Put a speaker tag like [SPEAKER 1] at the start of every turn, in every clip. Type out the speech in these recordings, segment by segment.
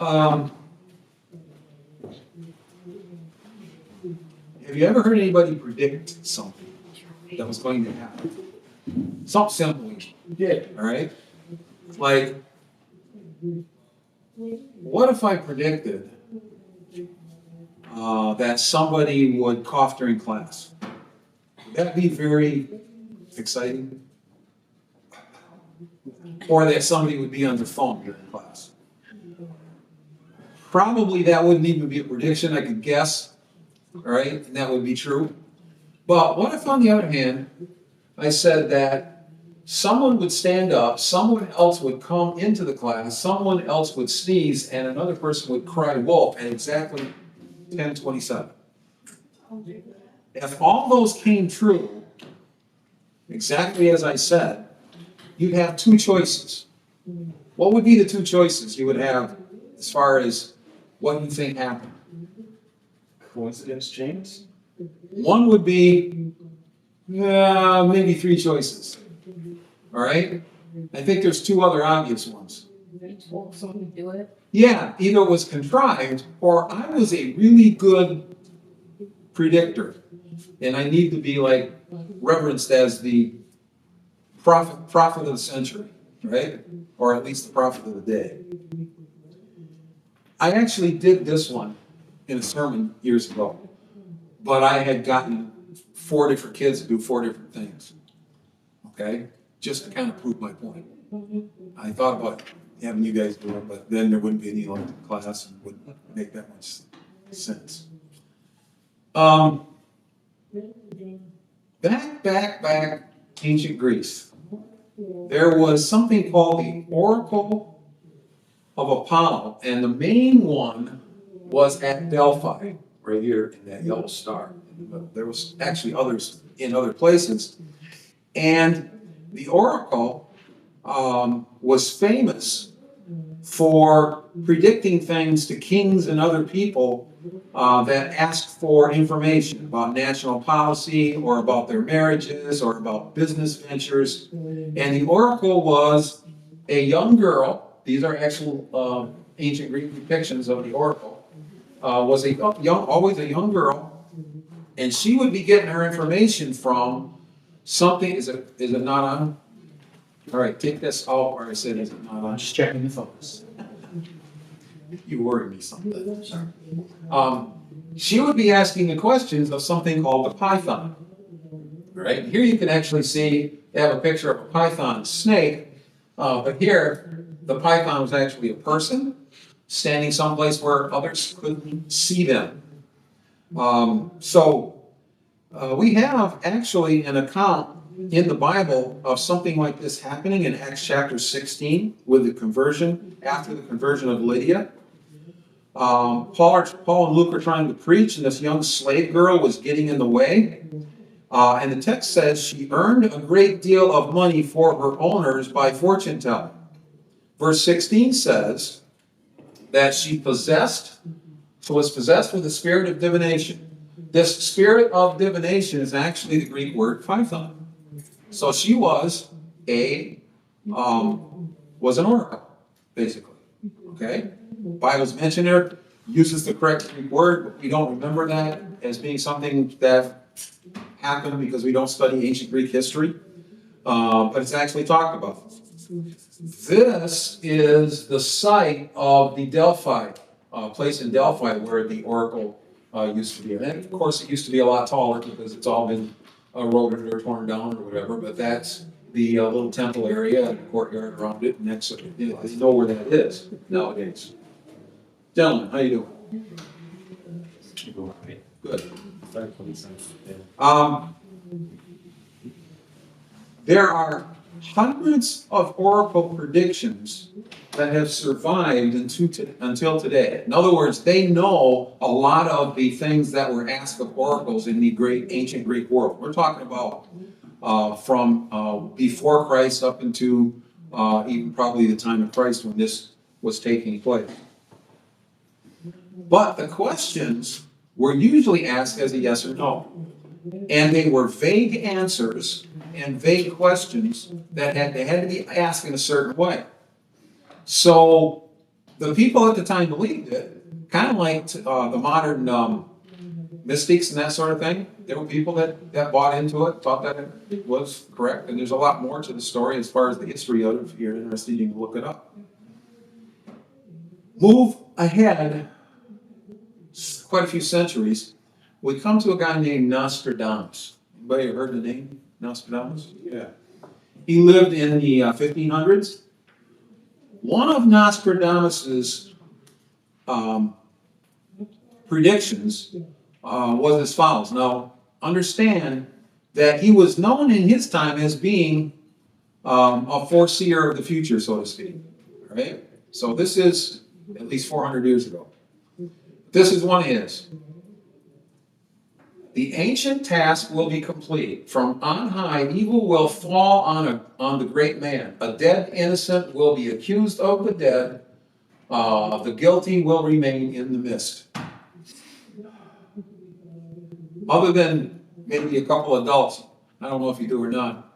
[SPEAKER 1] Have you ever heard anybody predict something that was going to happen? Something simple. Yeah. All right. Like, what if I predicted that somebody would cough during class? Would that be very exciting? Or that somebody would be on their phone during class? Probably that wouldn't even be a prediction. I could guess, all right, and that would be true. But what if, on the other hand, I said that someone would stand up, someone else would come into the class, someone else would sneeze, and another person would cry wolf at exactly 10:27. If all those came true, exactly as I said, you'd have two choices. What would be the two choices you would have as far as what you think happened?
[SPEAKER 2] Coincidence, James?
[SPEAKER 1] One would be maybe three choices. All right? I think there's two other obvious ones.
[SPEAKER 3] Told someone to do it.
[SPEAKER 1] Yeah, either it was contrived or I was a really good predictor. And I need to be like reverenced as the prophet of the century, right? Or at least the prophet of the day. I actually did this one in a sermon years ago, but I had gotten 4 different kids to do 4 different things, okay? Just to kind of prove my point. I thought about having you guys do it, but then there wouldn't be any elective class and it wouldn't make that much sense. Back, ancient Greece. There was something called the Oracle of Apollo, and the main one was at Delphi, right here in that yellow star. There was actually others in other places. And the oracle was famous for predicting things to kings and other people that asked for information about national policy or about their marriages or about business ventures. And the oracle was a young girl. These are actual ancient Greek depictions of the oracle. Was always a young girl, and she would be getting her information from something. Is it not on? All right, take this out. Or I said, is it not on?
[SPEAKER 2] Just checking the focus.
[SPEAKER 1] You worry me something. She would be asking the questions of something called the python. Right here, you can actually see they have a picture of a python snake, but here the python was actually a person standing someplace where others couldn't see them. We have actually an account in the Bible of something like this happening in Acts chapter 16 with the conversion, after the conversion of Lydia. Paul and Luke are trying to preach, and this young slave girl was getting in the way. And the text says she earned a great deal of money for her owners by fortune telling. Verse 16 says that she was possessed with the spirit of divination. This spirit of divination is actually the Greek word python. So she was an oracle, basically. Okay? Bible's mentioned her, uses the correct Greek word, but we don't remember that as being something that happened because we don't study ancient Greek history. But it's actually talked about. This is the site of the Delphi, place in Delphi where the oracle used to be. And of course, it used to be a lot taller because it's all been eroded or torn down or whatever, but that's the little temple area and the courtyard around it, and that's, you know where that is nowadays. Gentlemen, how you doing? Good. There are hundreds of oracle predictions that have survived until today. In other words, they know a lot of the things that were asked of oracles in the great ancient Greek world. We're talking about from before Christ up into even probably the time of Christ when this was taking place. But the questions were usually asked as a yes or no. And they were vague answers and vague questions that had to be asked in a certain way. So the people at the time believed it, kind of like the modern mystics and that sort of thing. There were people that bought into it, thought that it was correct, and there's a lot more to the story as far as the history of it. If you're interested, you can look it up. Move ahead quite a few centuries, we come to a guy named Nostradamus. Anybody ever heard the name Nostradamus?
[SPEAKER 2] Yeah.
[SPEAKER 1] He lived in the 1500s. One of Nostradamus's predictions was as follows. Now, understand that he was known in his time as being a foreseer of the future, so to speak. Right? So this is at least 400 years ago. This is one of his. The ancient task will be complete. From on high, evil will fall on the great man. A dead innocent will be accused of the dead. The guilty will remain in the mist. Other than maybe a couple adults, I don't know if you do or not.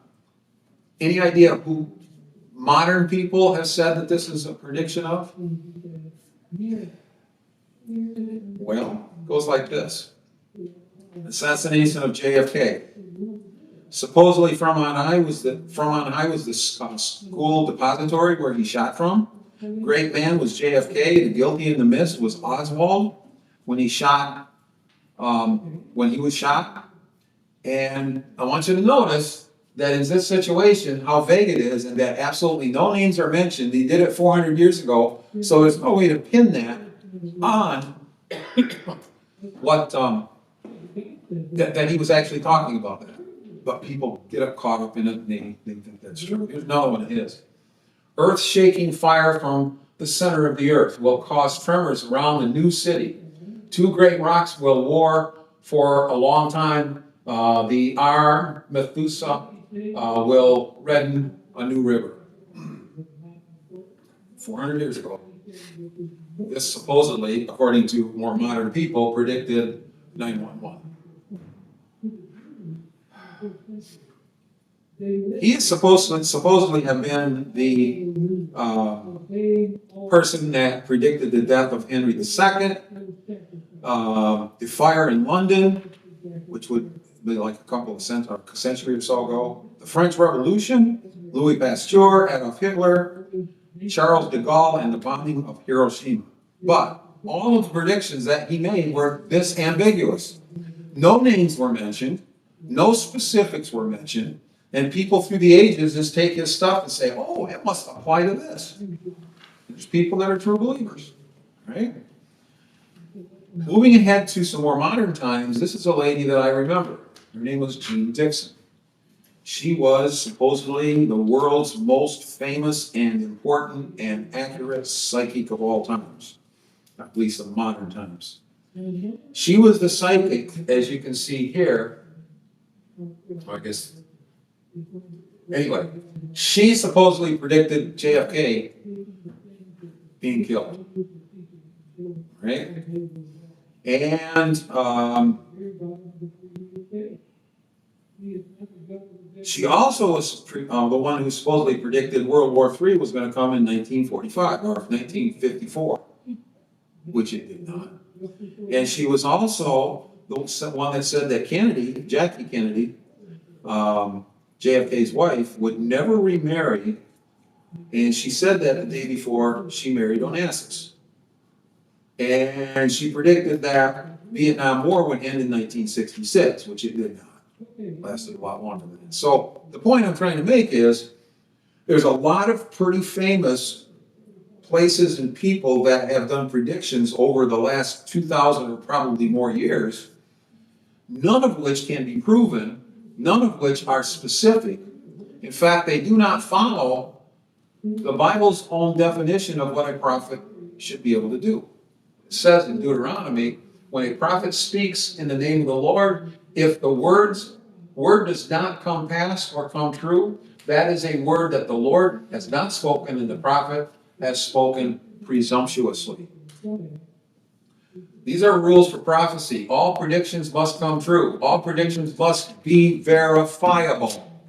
[SPEAKER 1] Any idea who modern people have said that this is a prediction of? Well, it goes like this. Assassination of JFK. Supposedly from on high was the school depository where he shot from. Great man was JFK. The guilty in the mist was Oswald when he was shot. And I want you to notice that in this situation, how vague it is, and that absolutely no names are mentioned. He did it 400 years ago, so there's no way to pin that on what that he was actually talking about that. But people get caught up in it and they think that's true. Here's another one of his. Earth-shaking fire from the center of the earth will cause tremors around the new city. Two great rocks will war for a long time. The Methuselah will redden a new river. 400 years ago. This supposedly, according to more modern people, predicted 9/11. He is supposedly have been the person that predicted the death of Henry II, the fire in London, which would be like a couple of century or so ago, the French Revolution, Louis Pasteur, Adolf Hitler, Charles de Gaulle, and the bombing of Hiroshima. But all of the predictions that he made were this ambiguous. No names were mentioned, no specifics were mentioned, and people through the ages just take his stuff and say, oh, it must apply to this. There's people that are true believers, right? Moving ahead to some more modern times, this is a lady that I remember. Her name was Jean Dixon. She was supposedly the world's most famous and important and accurate psychic of all times, at least of modern times. She was the psychic, as you can see here. I guess. Anyway, she supposedly predicted JFK being killed. Right? And she also was the one who supposedly predicted World War III was going to come in 1945 or 1954, which it did not. And she was also the one that said that Kennedy, Jackie Kennedy, JFK's wife, would never remarry. And she said that the day before she married Onassis. And she predicted that Vietnam War would end in 1966, which it did not. It lasted a lot longer than that. So the point I'm trying to make is there's a lot of pretty famous places and people that have done predictions over the last 2,000 or probably more years, none of which can be proven, none of which are specific. In fact, they do not follow the Bible's own definition of what a prophet should be able to do. It says in Deuteronomy, when a prophet speaks in the name of the Lord, if the word does not come past or come true, that is a word that the Lord has not spoken and the prophet has spoken presumptuously. These are rules for prophecy. All predictions must come true. All predictions must be verifiable.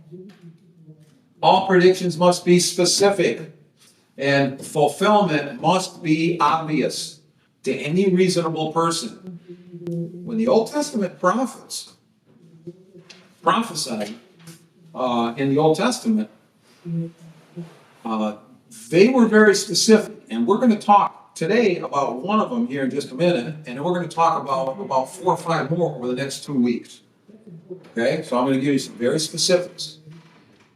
[SPEAKER 1] All predictions must be specific. And fulfillment must be obvious to any reasonable person. When the Old Testament prophets prophesied in the Old Testament, they were very specific. And we're going to talk today about one of them here in just a minute. And then we're going to talk about 4 or 5 more over the next 2 weeks. Okay, so I'm going to give you some very specifics.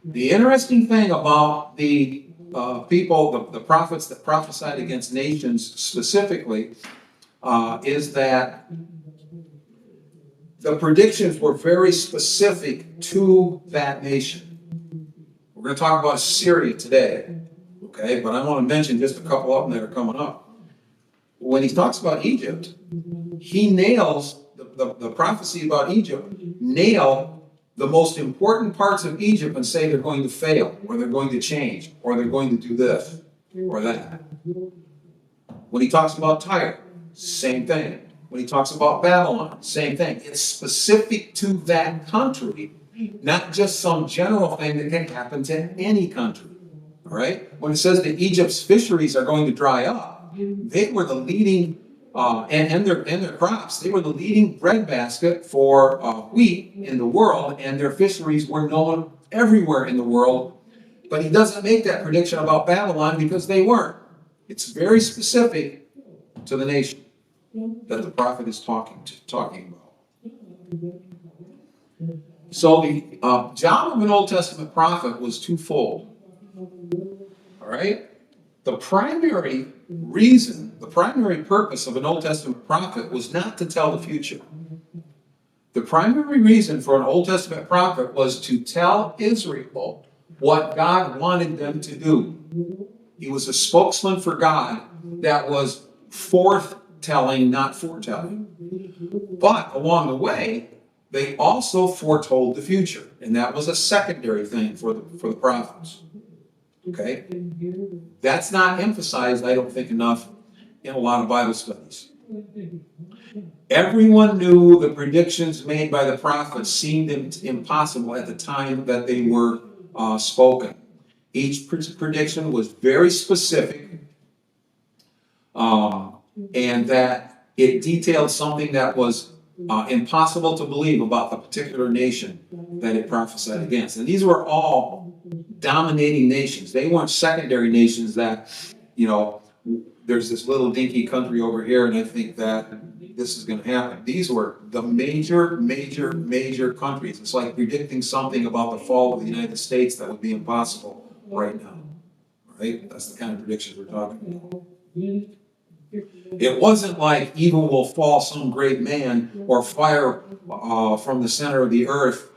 [SPEAKER 1] The interesting thing about the people, the prophets that prophesied against nations specifically, is that the predictions were very specific to that nation. We're going to talk about Syria today, okay? But I want to mention just a couple of them that are coming up. When he talks about Egypt, he nails the prophecy about Egypt, nail the most important parts of Egypt and say they're going to fail, or they're going to change, or they're going to do this or that. When he talks about Tyre, same thing. When he talks about Babylon, same thing. It's specific to that country, not just some general thing that can happen to any country. All right? When it says that Egypt's fisheries are going to dry up, they were the leading and their crops. They were the leading breadbasket for wheat in the world, and their fisheries were known everywhere in the world. But he doesn't make that prediction about Babylon because they weren't. It's very specific to the nation that the prophet is talking about. So the job of an Old Testament prophet was twofold. All right? The primary reason, the primary purpose of an Old Testament prophet was not to tell the future. The primary reason for an Old Testament prophet was to tell Israel what God wanted them to do. He was a spokesman for God that was forthtelling, not foretelling. But along the way, they also foretold the future, and that was a secondary thing for the prophets. Okay? That's not emphasized, I don't think, enough in a lot of Bible studies. Everyone knew the predictions made by the prophets seemed impossible at the time that they were spoken. Each prediction was very specific, and that it detailed something that was impossible to believe about the particular nation that it prophesied against. And these were all dominating nations. They weren't secondary nations that, there's this little dinky country over here, and I think that this is going to happen. These were the major countries. It's like predicting something about the fall of the United States that would be impossible right now. Right? That's the kind of predictions we're talking about. It wasn't like evil will fall some great man or fire from the center of the earth,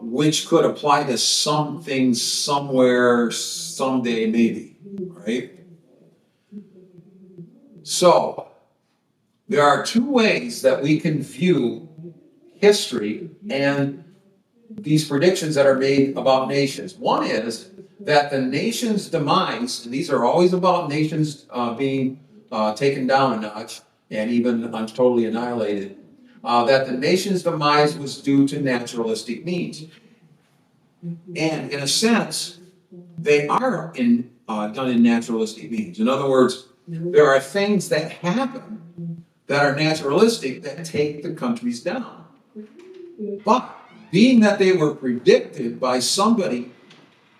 [SPEAKER 1] which could apply to some things somewhere, someday, maybe. Right? So, there are 2 ways that we can view history and these predictions that are made about nations. One is that the nation's demise, and these are always about nations being taken down a notch and even totally annihilated, that the nation's demise was due to naturalistic means. And in a sense, they are done in naturalistic means. In other words, there are things that happen that are naturalistic that take the countries down. But being that they were predicted by somebody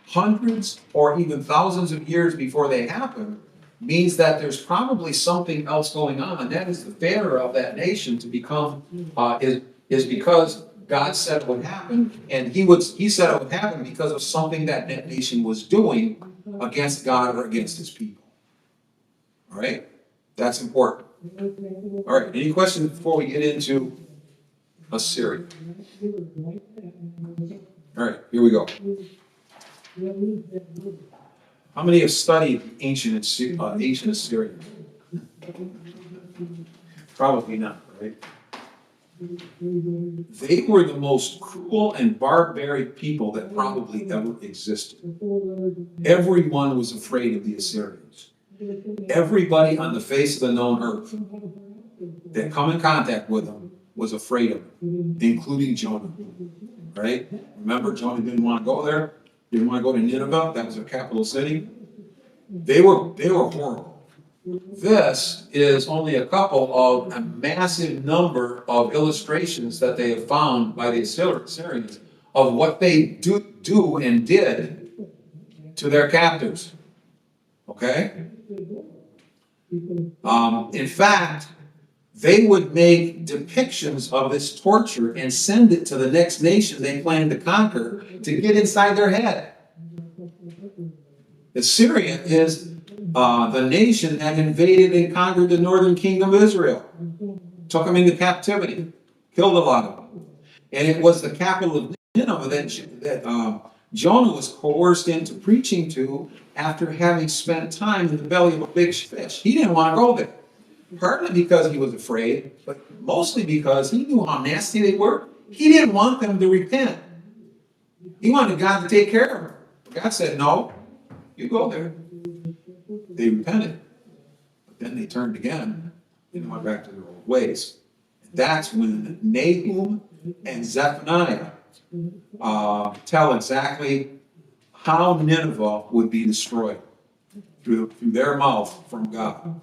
[SPEAKER 1] hundreds or even thousands of years before they happened, means that there's probably something else going on, and that is the failure of that nation to become is because God said it would happen, and He said it would happen because of something that nation was doing against God or against His people. All right, that's important. All right, any questions before we get into Assyria? All right, here we go. How many have studied ancient Assyria? Probably not, right? They were the most cruel and barbaric people that probably ever existed. Everyone was afraid of the Assyrians. Everybody on the face of the known earth that come in contact with them was afraid of them, including Jonah. Right? Remember, Jonah didn't want to go there. Didn't want to go to Nineveh. That was their capital city. They were horrible. This is only a couple of a massive number of illustrations that they have found by the Assyrians of what they do and did to their captives. Okay? In fact, they would make depictions of this torture and send it to the next nation they planned to conquer to get inside their head. Assyria is the nation that invaded and conquered the northern kingdom of Israel, took them into captivity, killed a lot of them. And it was the capital of Nineveh that Jonah was coerced into preaching to after having spent time in the belly of a big fish. He didn't want to go there, partly because he was afraid, but mostly because he knew how nasty they were. He didn't want them to repent. He wanted God to take care of them. God said, no, you go there. They repented, but then they turned again and went back to their old ways. That's when Nahum and Zephaniah tell exactly how Nineveh would be destroyed through their mouth from God.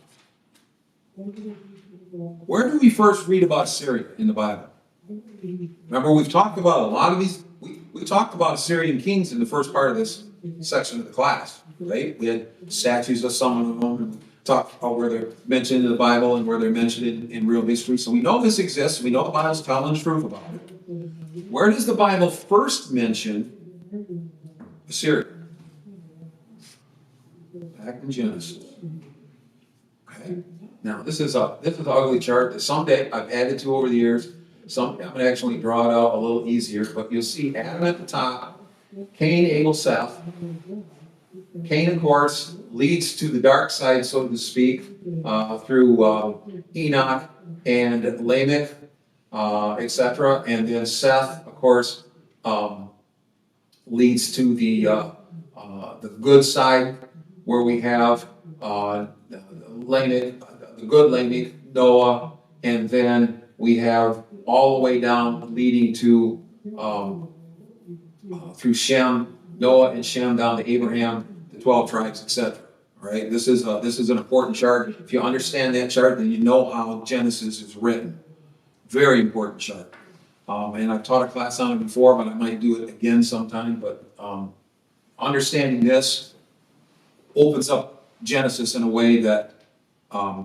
[SPEAKER 1] Where do we first read about Assyria in the Bible? Remember, we've talked about a lot of these. We talked about Assyrian kings in the first part of this section of the class, right? We had statues of some of them and talked about where they're mentioned in the Bible and where they're mentioned in real history. So we know this exists. We know the Bible's telling the truth about it. Where does the Bible first mention Assyria? Back in Genesis. Okay. Now this is an ugly chart that someday I've added to over the years. I'm going to actually draw it out a little easier, but you'll see Adam at the top, Cain, Abel, Seth. Cain, of course, leads to the dark side, so to speak, through Enoch and Lamech, etc. And then Seth, of course, leads to the good side, where we have Lamech, the good Lamech, Noah, and then we have all the way down leading to through Shem, Noah and Shem down to Abraham, the 12 tribes, etc. All right, this is an important chart. If you understand that chart, then you know how Genesis is written. Very important chart. And I've taught a class on it before, but I might do it again sometime. But understanding this opens up Genesis in a way that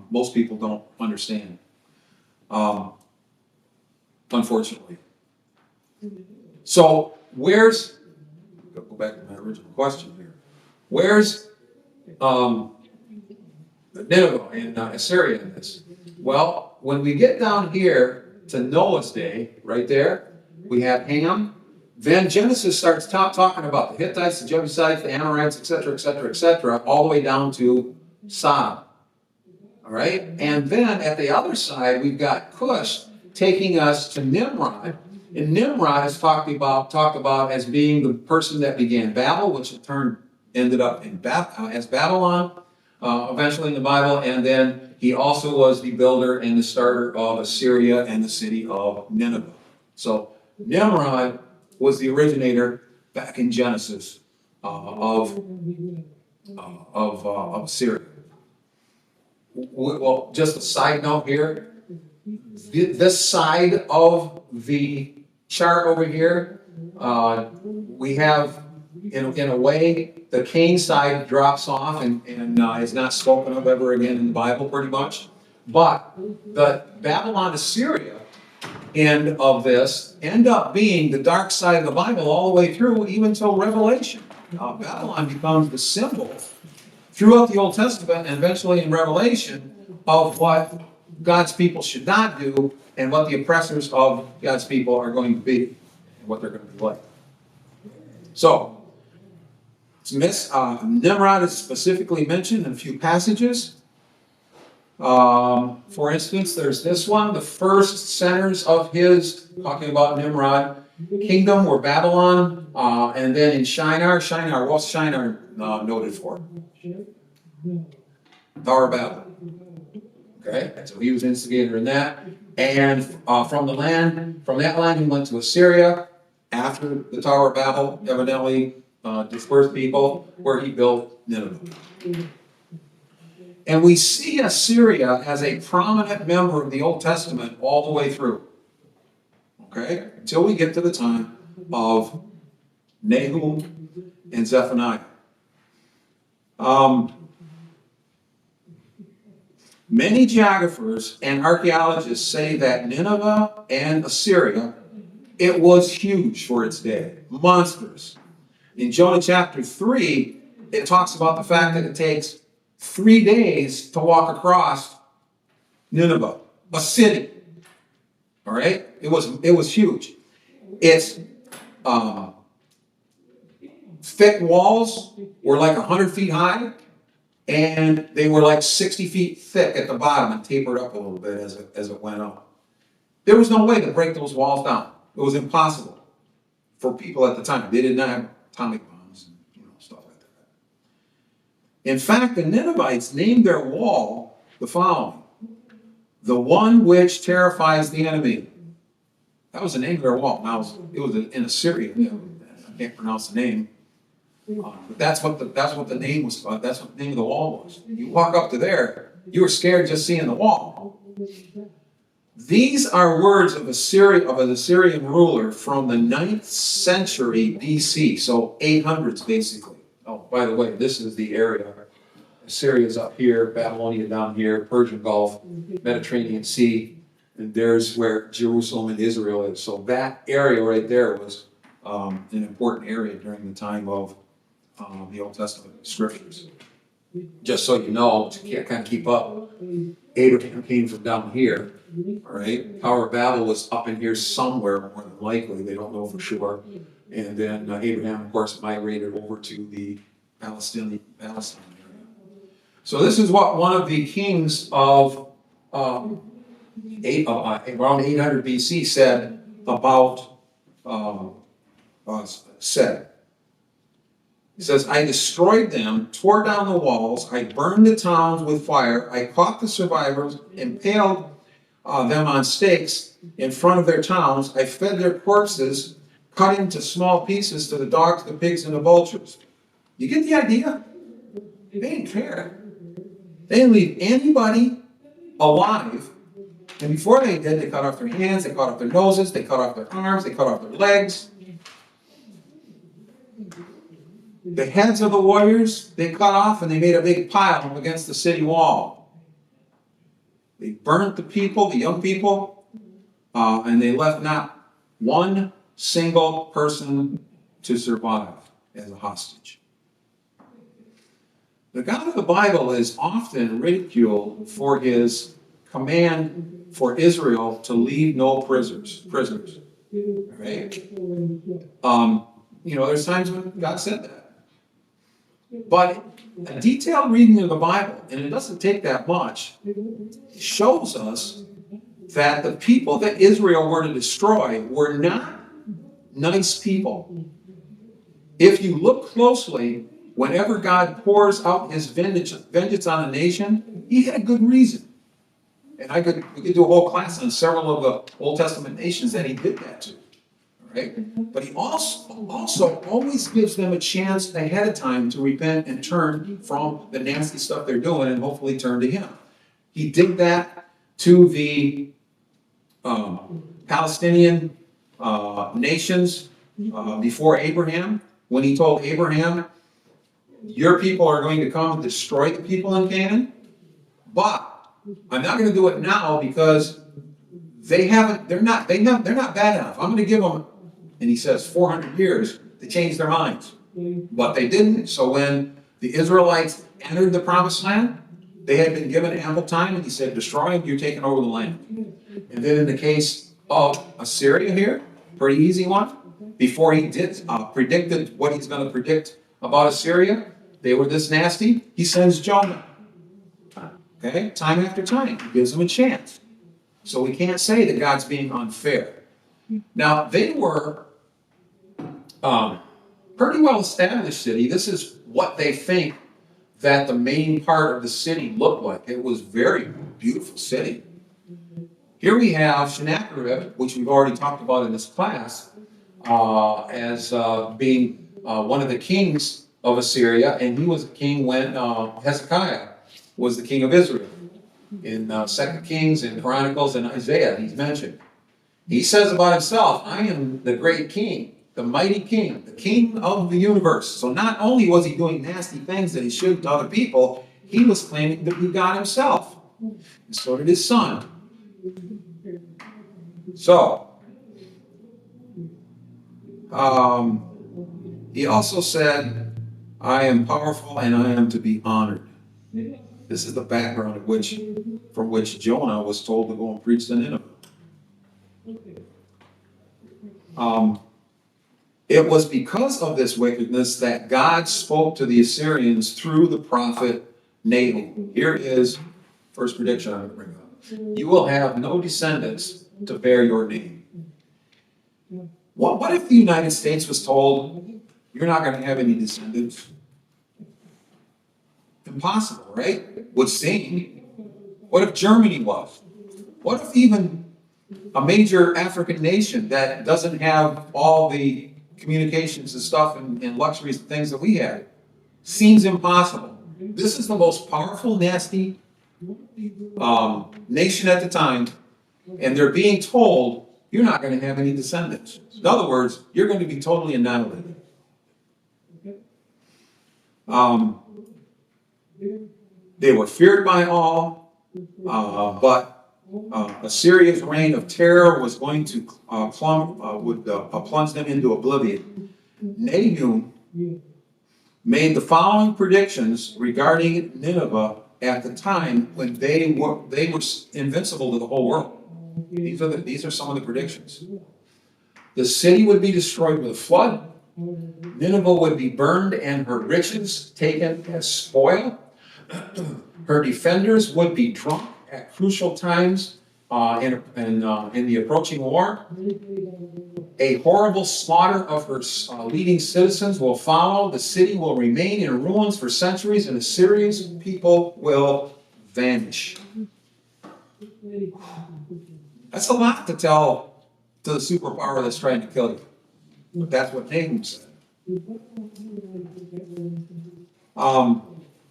[SPEAKER 1] most people don't understand, unfortunately. So where's, go back to my original question here. Where's Nineveh and Assyria in this? Well, when we get down here to Noah's day, right there, we have Ham. Then Genesis starts talking about the Hittites, the Jebusites, the Amorites, etc., etc., etc., all the way down to Sodom. All right? And then at the other side, we've got Cush taking us to Nimrod. And Nimrod is talked about as being the person that began Babel, which in turn ended up in as Babylon, eventually in the Bible. And then he also was the builder and the starter of Assyria and the city of Nineveh. So Nimrod was the originator back in Genesis of Assyria. Well, just a side note here. This side of the chart over here, we have, in a way, the Cain side drops off and is not spoken of ever again in the Bible, pretty much. But the Babylon Assyria end of this end up being the dark side of the Bible all the way through, even till Revelation. Babylon becomes the symbol throughout the Old Testament and eventually in Revelation of what God's people should not do and what the oppressors of God's people are going to be and what they're going to be like. So, Nimrod is specifically mentioned in a few passages. For instance, there's this one, the first centers of his, talking about Nimrod, kingdom were Babylon, and then in Shinar, what's Shinar noted for? Tower of Babel. Okay, so he was instigator in that. And from that land, he went to Assyria after the Tower of Babel, evidently dispersed people, where he built Nineveh. And we see Assyria as a prominent member of the Old Testament all the way through. Okay? Until we get to the time of Nahum and Zephaniah. Many geographers and archaeologists say that Nineveh and Assyria, it was huge for its day, monstrous. In Jonah chapter 3, it talks about the fact that it takes 3 days to walk across Nineveh, a city. All right? It was huge. Its thick walls were like 100 feet high, and they were like 60 feet thick at the bottom and tapered up a little bit as it went up. There was no way to break those walls down. It was impossible for people at the time. They did not have atomic bombs and stuff like that. In fact, the Ninevites named their wall the following: the one which terrifies the enemy. That was the name of their wall. Now it was in Assyrian. I can't pronounce the name. But that's what the name was. That's what the name of the wall was. You walk up to there, you were scared just seeing the wall. These are words of an Assyrian ruler from the 9th century BC, so 800s basically. Oh, by the way, this is the area. Assyria's up here, Babylonia down here, Persian Gulf, Mediterranean Sea, and there's where Jerusalem and Israel is. So that area right there was an important area during the time of the Old Testament scriptures. Just so you know, to kind of keep up, Abraham came from down here, all right? Tower of Babel was up in here somewhere, more than likely, they don't know for sure. And then Abraham, of course, migrated over to the Palestine area. So this is what one of the kings of around 800 BC said about said. He says, I destroyed them, tore down the walls, I burned the towns with fire, I caught the survivors, impaled them on stakes in front of their towns, I fed their corpses, cut into small pieces to the dogs, the pigs, and the vultures. You get the idea? They didn't care. They didn't leave anybody alive. And before they did, they cut off their hands, they cut off their noses, they cut off their arms, they cut off their legs. The heads of the warriors, they cut off and they made a big pile against the city wall. They burnt the people, the young people, and they left not one single person to survive as a hostage. The God of the Bible is often ridiculed for his command for Israel to leave no prisoners. Right? There's times when God said that. But a detailed reading of the Bible, and it doesn't take that much, shows us that the people that Israel were to destroy were not nice people. If you look closely, whenever God pours out his vengeance on a nation, he had a good reason. And we could do a whole class on several of the Old Testament nations that he did that to. Right? But he also always gives them a chance ahead of time to repent and turn from the nasty stuff they're doing and hopefully turn to him. He did that to the Palestinian nations before Abraham, when he told Abraham, your people are going to come and destroy the people in Canaan, but I'm not going to do it now because they're not bad enough. I'm going to give them, and he says 400 years to change their minds. But they didn't. So when the Israelites entered the promised land, they had been given ample time, and he said, destroy them, you're taking over the land. And then in the case of Assyria here, pretty easy one, before he did predicted what he's going to predict about Assyria, they were this nasty, he sends Jonah. Okay, time after time, he gives them a chance. So we can't say that God's being unfair. Now, they were pretty well established city. This is what they think that the main part of the city looked like. It was a very beautiful city. Here we have Sennacherib, which we've already talked about in this class, as being one of the kings of Assyria, and he was the king when Hezekiah was the king of Israel. In 2 Kings and Chronicles and Isaiah, he's mentioned. He says about himself, I am the great king, the mighty king, the king of the universe. So not only was he doing nasty things that he shouldn't to other people, he was claiming to be God himself. And so did his son. So, he also said, I am powerful and I am to be honored. This is the background from which Jonah was told to go and preach to Nineveh. It was because of this wickedness that God spoke to the Assyrians through the prophet Nahum. Here is first prediction I'm going to bring up. You will have no descendants to bear your name. What if the United States was told, you're not going to have any descendants? Impossible, right? Would seem. What if Germany was? What if even a major African nation that doesn't have all the communications and stuff and luxuries and things that we have? Seems impossible. This is the most powerful, nasty nation at the time, and they're being told you're not going to have any descendants. In other words, you're going to be totally annihilated. They were feared by all, but Assyria's reign of terror was going to plunge them into oblivion. Nahum made the following predictions regarding Nineveh at the time when they were invincible to the whole world. These are some of the predictions. The city would be destroyed with a flood. Nineveh would be burned and her riches taken as spoil. Her defenders would be drunk at crucial times in the approaching war. A horrible slaughter of her leading citizens will follow. The city will remain in ruins for centuries, and Assyria's people will vanish. That's a lot to tell to the superpower that's trying to kill you. But that's what Nahum said.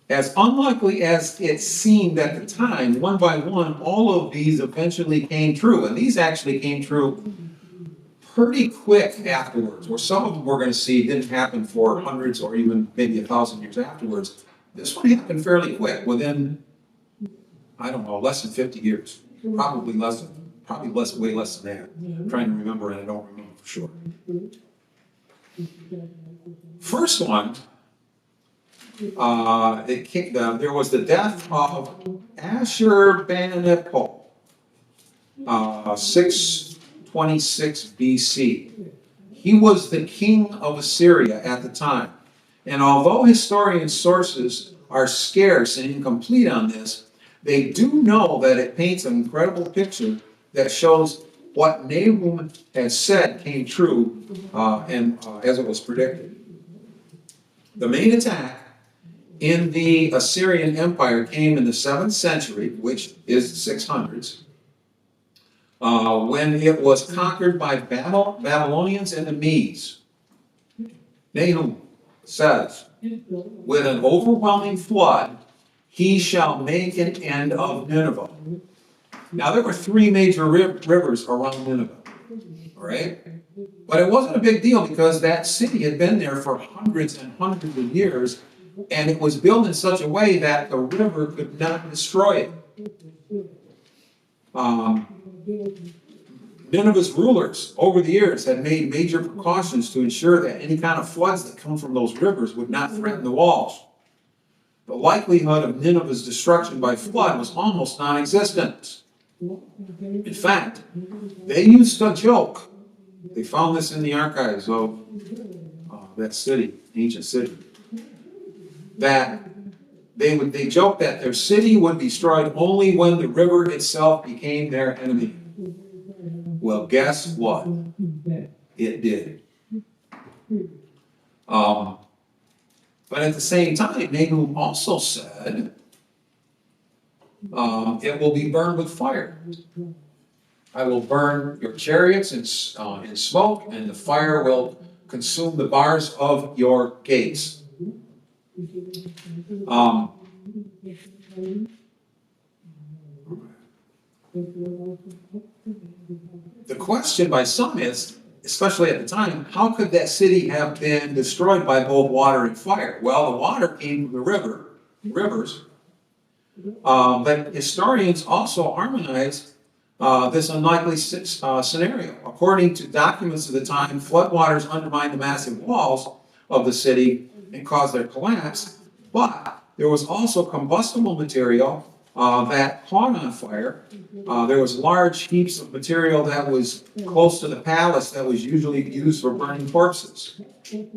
[SPEAKER 1] As unlikely as it seemed at the time, one by one, all of these eventually came true. And these actually came true pretty quick afterwards, where some of them we're going to see didn't happen for hundreds or even maybe 1,000 years afterwards. This one happened fairly quick, within, I don't know, less than 50 years. Way less than that. I'm trying to remember, and I don't remember for sure. First one, there was the death of Ashurbanipal, 626 BC. He was the king of Assyria at the time. And although historian sources are scarce and incomplete on this, they do know that it paints an incredible picture that shows what Nahum had said came true as it was predicted. The main attack in the Assyrian Empire came in the 7th century, which is the 600s, when it was conquered by Babylonians and the Medes. Nahum says, with an overwhelming flood, he shall make an end of Nineveh. Now, there were 3 major rivers around Nineveh, all right? But it wasn't a big deal because that city had been there for hundreds and hundreds of years, and it was built in such a way that the river could not destroy it. Nineveh's rulers over the years had made major precautions to ensure that any kind of floods that come from those rivers would not threaten the walls. The likelihood of Nineveh's destruction by flood was almost non-existent. In fact, they used a joke. They found this in the archives of that city, ancient city, that they joked that their city would be destroyed only when the river itself became their enemy. Well, guess what? It did. But at the same time, Nahum also said, it will be burned with fire. I will burn your chariots in smoke, and the fire will consume the bars of your gates. The question by some is, especially at the time, how could that city have been destroyed by both water and fire? Well, the water came from the rivers, but historians also harmonized this unlikely scenario. According to documents of the time, floodwaters undermined the massive walls of the city and caused their collapse, but there was also combustible material that caught on fire. There was large heaps of material that was close to the palace that was usually used for burning corpses, and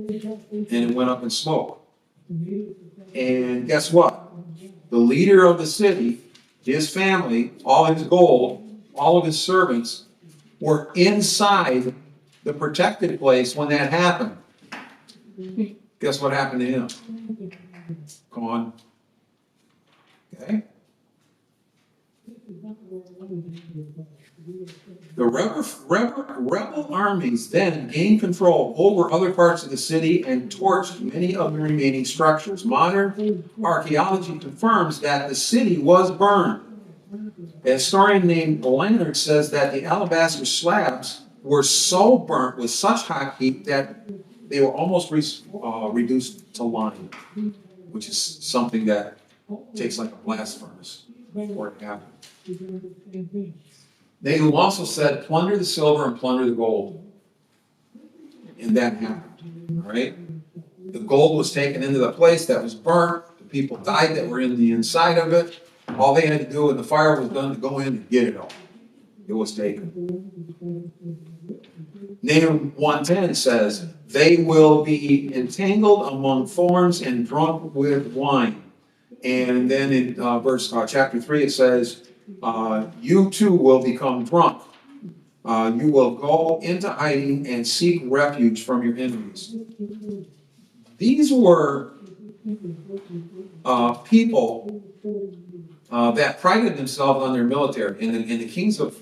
[SPEAKER 1] it went up in smoke. And guess what? The leader of the city, his family, all his gold, all of his servants were inside the protected place when that happened. Guess what happened to him? Gone. Okay? The rebel armies then gained control over other parts of the city and torched many of the remaining structures. Modern archaeology confirms that the city was burned. A historian named Leonard says that the alabaster slabs were so burnt with such hot heat that they were almost reduced to lime, which is something that takes like a blast furnace for it to happen. Nahum also said, plunder the silver and plunder the gold. And that happened, all right? The gold was taken into the place that was burnt. The people died that were in the inside of it. All they had to do when the fire was done to go in and get it all. It was taken. Nahum 1:10 says, they will be entangled among thorns and drunk with wine. And then in chapter 3 it says, you too will become drunk. You will go into hiding and seek refuge from your enemies. These were people that prided themselves on their military, and the kings of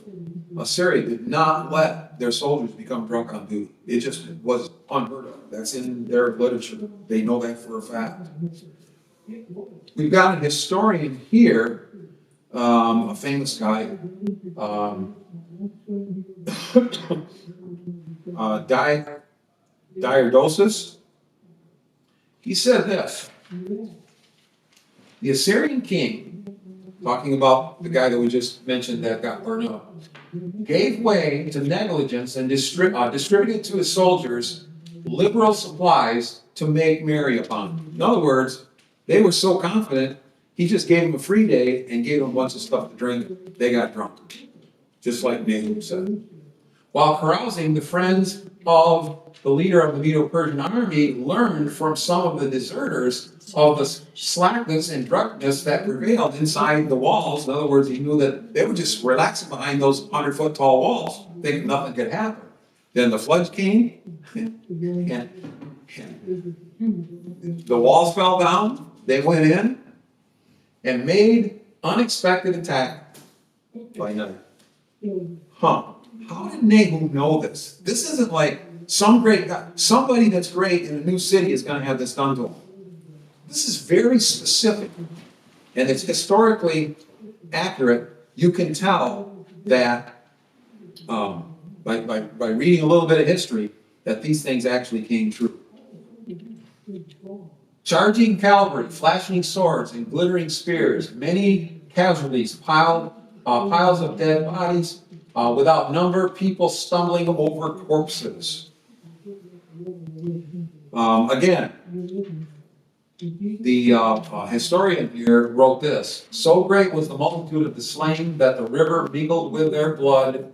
[SPEAKER 1] Assyria did not let their soldiers become drunk on duty. It just was unheard of. That's in their literature. They know that for a fact. We've got a historian here, a famous guy, Diardosis. He said this: the Assyrian king, talking about the guy that we just mentioned that got burned up, gave way to negligence and distributed to his soldiers liberal supplies to make merry upon. In other words, they were so confident, he just gave them a free day and gave them a bunch of stuff to drink. They got drunk, just like Nahum said. While carousing, the friends of the leader of the Medo-Persian army learned from some of the deserters of the slackness and drunkenness that prevailed inside the walls. In other words, he knew that they were just relaxing behind those 100-foot tall walls, thinking nothing could happen. Then the floods came, and the walls fell down. They went in and made unexpected attack by night. How did Nahum know this? This isn't like some great guy, somebody that's great in a new city is going to have this done to him. This is very specific, and it's historically accurate. You can tell that by reading a little bit of history that these things actually came true. Charging cavalry, flashing swords, and glittering spears, many casualties, piles of dead bodies, without number, people stumbling over corpses. Again, the historian here wrote this: so great was the multitude of the slain that the river mingled with their blood,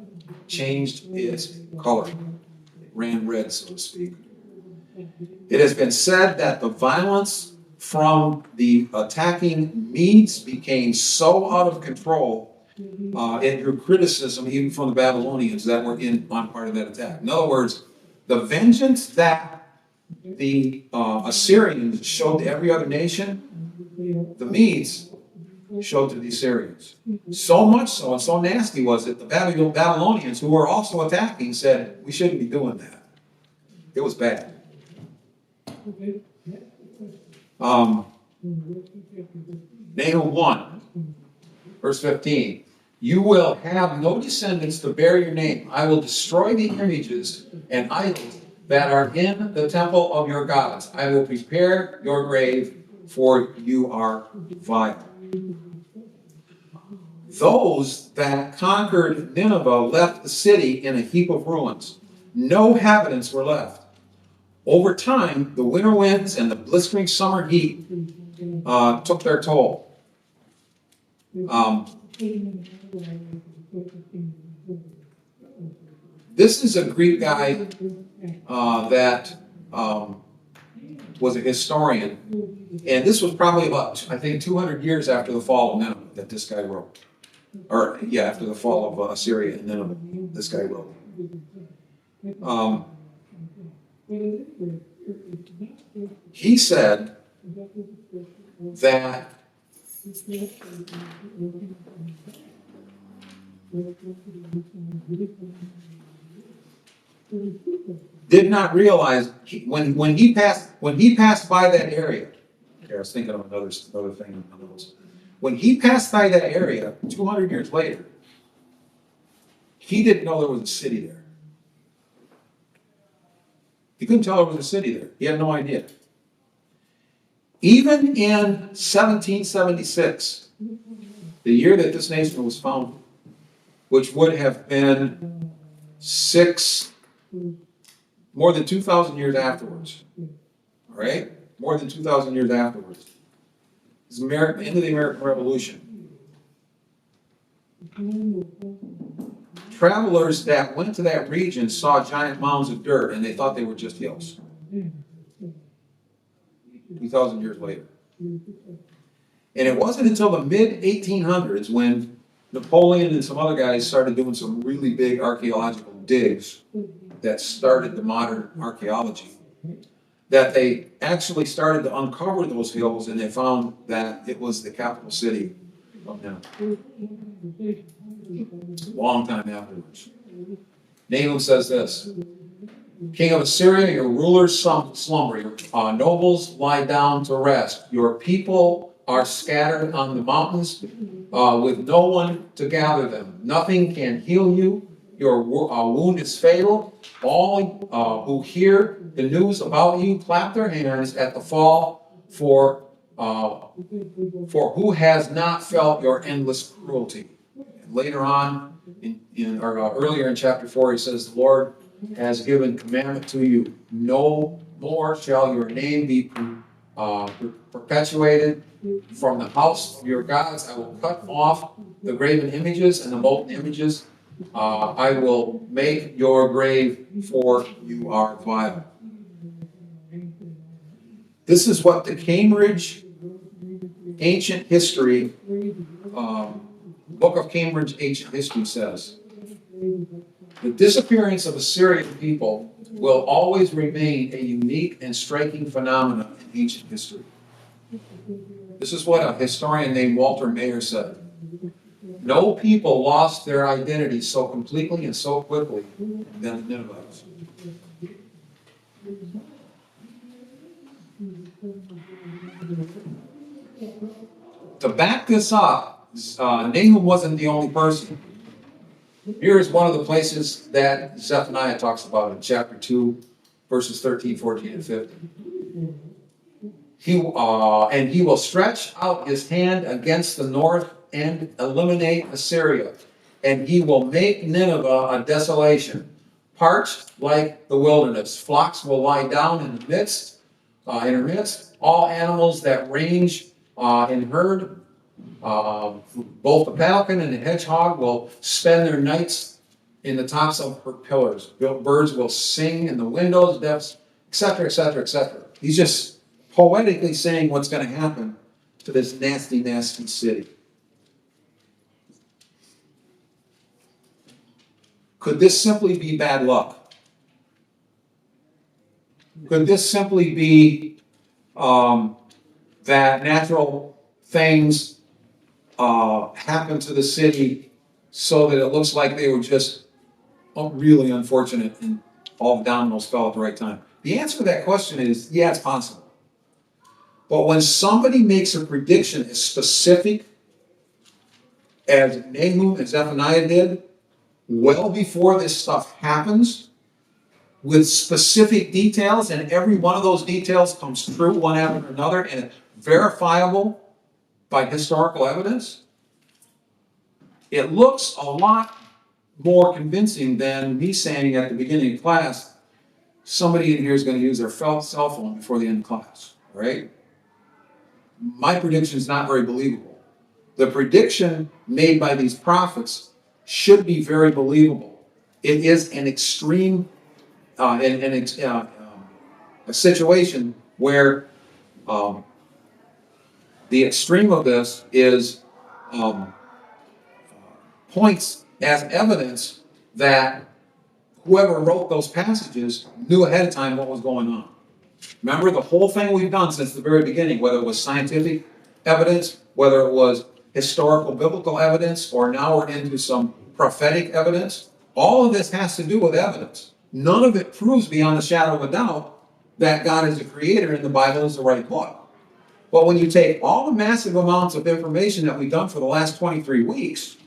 [SPEAKER 1] changed its color. It ran red, so to speak. It has been said that the violence from the attacking Medes became so out of control, it drew criticism even from the Babylonians that were on part of that attack. In other words, the vengeance that the Assyrians showed to every other nation, the Medes showed to the Assyrians. So much so, and so nasty was it, the Babylonians, who were also attacking, said, we shouldn't be doing that. It was bad. Nahum 1, verse 15. You will have no descendants to bear your name. I will destroy the images and idols that are in the temple of your gods. I will prepare your grave, for you are vile. Those that conquered Nineveh left the city in a heap of ruins. No inhabitants were left. Over time, the winter winds and the blistering summer heat took their toll. This is a Greek guy that was a historian, and this was probably about, I think, 200 years after the fall of Nineveh that this guy wrote. Or, yeah, after the fall of Assyria and Nineveh, this guy wrote. He said that did not realize when he passed by that area. Okay, I was thinking of another thing. When he passed by that area 200 years later, he didn't know there was a city there. He couldn't tell there was a city there. He had no idea. Even in 1776, the year that this nation was founded, which would have been more than 2,000 years afterwards. All right? More than 2,000 years afterwards. It's the end of the American Revolution. Travelers that went to that region saw giant mounds of dirt and they thought they were just hills. 2,000 years later. And it wasn't until the mid-1800s when Napoleon and some other guys started doing some really big archaeological digs that started the modern archaeology, that they actually started to uncover those hills and they found that it was the capital city of Nineveh. Long time afterwards. Nahum says this: King of Assyria, your rulers slumber, your nobles lie down to rest. Your people are scattered on the mountains with no one to gather them. Nothing can heal you. Your wound is fatal. All who hear the news about you clap their hands at the fall, for who has not felt your endless cruelty. And later on, earlier in chapter 4, he says, the Lord has given commandment to you, no more shall your name be perpetuated from the house of your gods. I will cut off the graven images and the molten images. I will make your grave, for you are vile. This is what the Cambridge Ancient History, Book of Cambridge Ancient History says. The disappearance of Assyrian people will always remain a unique and striking phenomenon in ancient history. This is what a historian named Walter Mayer said. No people lost their identity so completely and so quickly than the Ninevites. To back this up, Nahum wasn't the only person. Here is one of the places that Zephaniah talks about in chapter 2, verses 13, 14, and 15. And he will stretch out his hand against the north and eliminate Assyria. And he will make Nineveh a desolation, parched like the wilderness. Flocks will lie down in her midst. All animals that range in herd, both the falcon and the hedgehog, will spend their nights in the tops of her pillars. Birds will sing in the windows, etc., etc., etc. He's just poetically saying what's going to happen to this nasty, nasty city. Could this simply be bad luck? Could this simply be that natural things happen to the city so that it looks like they were just really unfortunate and all the dominoes fell at the right time? The answer to that question is, yeah, it's possible. But when somebody makes a prediction as specific as Nahum and Zephaniah did, well before this stuff happens, with specific details, and every one of those details comes true one after another and verifiable by historical evidence, it looks a lot more convincing than me saying at the beginning of class, somebody in here is going to use their cell phone before the end of class, right? My prediction is not very believable. The prediction made by these prophets should be very believable. It is an extreme, a situation where the extreme of this is points as evidence that whoever wrote those passages knew ahead of time what was going on. Remember the whole thing we've done since the very beginning, whether it was scientific evidence, whether it was historical biblical evidence, or now we're into some prophetic evidence, all of this has to do with evidence. None of it proves beyond a shadow of a doubt that God is the creator and the Bible is the right book. But when you take all the massive amounts of information that we've done for the last 23 weeks,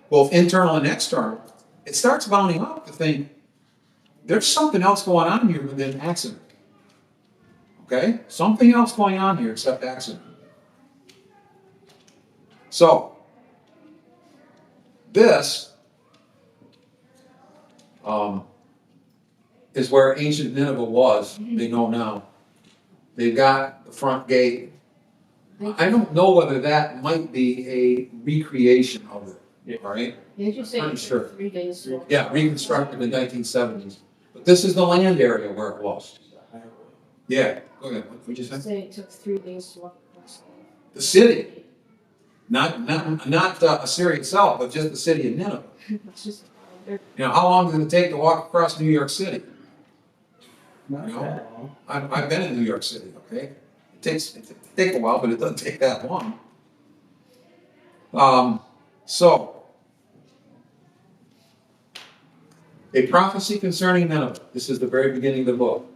[SPEAKER 1] both internal and external, it starts bounding up to think, there's something else going on here than accident. Okay? Something else going on here except accident. So, this is where ancient Nineveh was, they know now. They've got the front gate. I don't know whether that might be a recreation of it, all right?
[SPEAKER 3] Did you say
[SPEAKER 1] I'm
[SPEAKER 3] it
[SPEAKER 1] sure.
[SPEAKER 3] took 3 days?
[SPEAKER 1] Yeah, reconstructed in the 1970s. But this is the land area where it was. Yeah, go ahead. What did you
[SPEAKER 3] You
[SPEAKER 1] say?
[SPEAKER 3] say it took 3 days to walk across.
[SPEAKER 1] The city, not Assyria itself, but just the city of Nineveh.
[SPEAKER 3] It's just, they're-
[SPEAKER 1] You know, how long did it take to walk across New York City?
[SPEAKER 2] Not
[SPEAKER 1] You know,
[SPEAKER 2] that long.
[SPEAKER 1] I've been in New York City, okay? It takes a while, but it doesn't take that long. So, a prophecy concerning Nineveh. This is the very beginning of the book.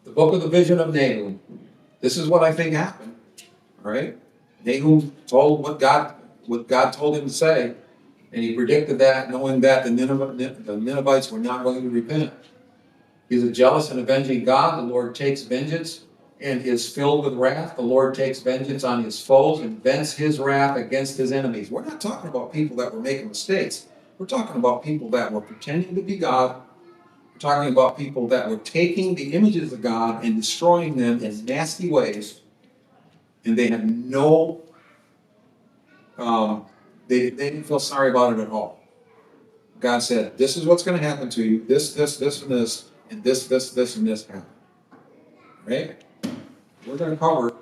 [SPEAKER 1] The book of the vision of Nahum. This is what I think happened. All right? Nahum told what God told him to say, and he predicted that, knowing that the Ninevites were not going to repent. He's a jealous and avenging God. The Lord takes vengeance and is filled with wrath. The Lord takes vengeance on his foes and vents his wrath against his enemies. We're not talking about people that were making mistakes. We're talking about people that were pretending to be God. We're talking about people that were taking the images of God and destroying them in nasty ways. And they had no, they didn't feel sorry about it at all. God said, this is what's going to happen to you. This, and this, and this, and this happened. Right? We're going to cover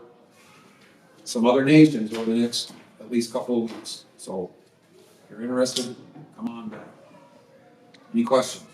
[SPEAKER 1] some other nations over the next at least couple of weeks. So if you're interested, come on back. Any questions?